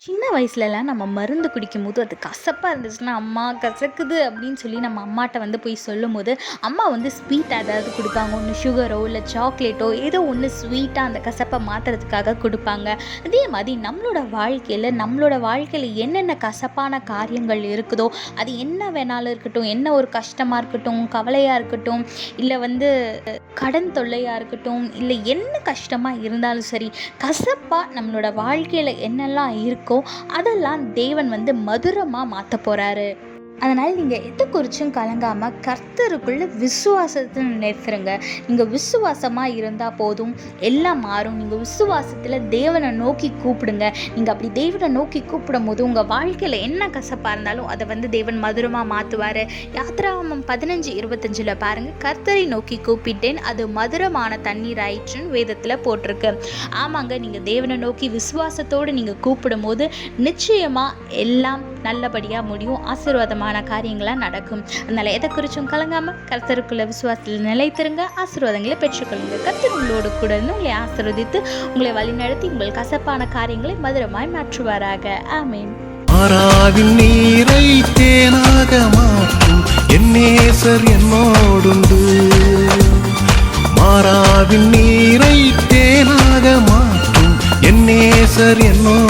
சின்ன வயசுலலாம் நம்ம மருந்து குடிக்கும்போது அது கசப்பாக இருந்துச்சுன்னா, "அம்மா கசக்குது" அப்படின்னு சொல்லி நம்ம அம்மாட்ட போய் சொல்லும்போது, அம்மா ஸ்வீட் ஏதாவது குடுப்பாங்க. ஒண்ணு சுகரோ, இல்ல சாக்லேட்டோ ஏதோ ஒண்ணு ஸ்வீட்டா அந்த கசப்ப மாத்துறதுக்காக குடுப்பாங்க. அதே மாதிரி நம்மளோட வாழ்க்கையில என்னென்ன கசப்பான காரியங்கள் இருக்குதோ, அது என்ன வேணாலும் இருக்கட்டும், என்ன ஒரு கஷ்டமா இருக்கட்டும், கவலையா இருக்கட்டும், இல்ல கடன் தொல்லையா இருக்கட்டும், இல்ல என்ன கஷ்டமா இருந்தாலும் சரி, கசப்பா நம்மளோட வாழ்க்கையில என்னெல்லாம் இருக்கோ அதெல்லாம் தேவன் மதுரமா மாத்த போறாரு. அதனால் நீங்கள் எதை குறிச்சும் கலங்காமல் கர்த்தருக்குள்ள விசுவாசத்தை நிறுத்துருங்க. நீங்கள் விசுவாசமாக இருந்தால் போதும், எல்லாம் மாறும். நீங்கள் விசுவாசத்தில் தேவனை நோக்கி கூப்பிடுங்க. நீங்கள் அப்படி தேவனை நோக்கி கூப்பிடும் போது உங்கள் வாழ்க்கையில் என்ன கசப்பாக இருந்தாலும் அதை தேவன் மதுரமாக மாற்றுவார். யாத்திராகமம் 15:25 பாருங்கள், கர்த்தரை நோக்கி கூப்பிட்டேன், அது மதுரமான தண்ணீர் ஆயிற்றுன்னு வேதத்தில் போட்டிருக்கு. ஆமாங்க, நீங்கள் தேவனை நோக்கி விசுவாசத்தோடு நீங்கள் கூப்பிடும் போது நிச்சயமாக எல்லாம் நல்லபடியாக முடியும், ஆசீர்வாதமான காரியங்களாக நடக்கும். அதனால் எதை குறிச்சும் கலங்காமல் கர்த்தருக்குள்ள விசுவாசத்தில் நிலைத்திருங்க, ஆசீர்வாதங்களை பெற்றுக்கொள்ளுங்க. கர்த்தர் உங்களோடு கூட இருந்து உங்களை ஆசீர்வதித்து உங்களை வழிநடத்தி உங்கள் கசப்பான காரியங்களை மதுரமாய் மாற்றுவாராக. ஆமீன். மாறாவின் நீரை தேனாக மாற்றும் என் நேசர் என்னோடுண்டு. மாறாவின் நீரை தேனாக மாற்றும் என் நேசர் என்னோடு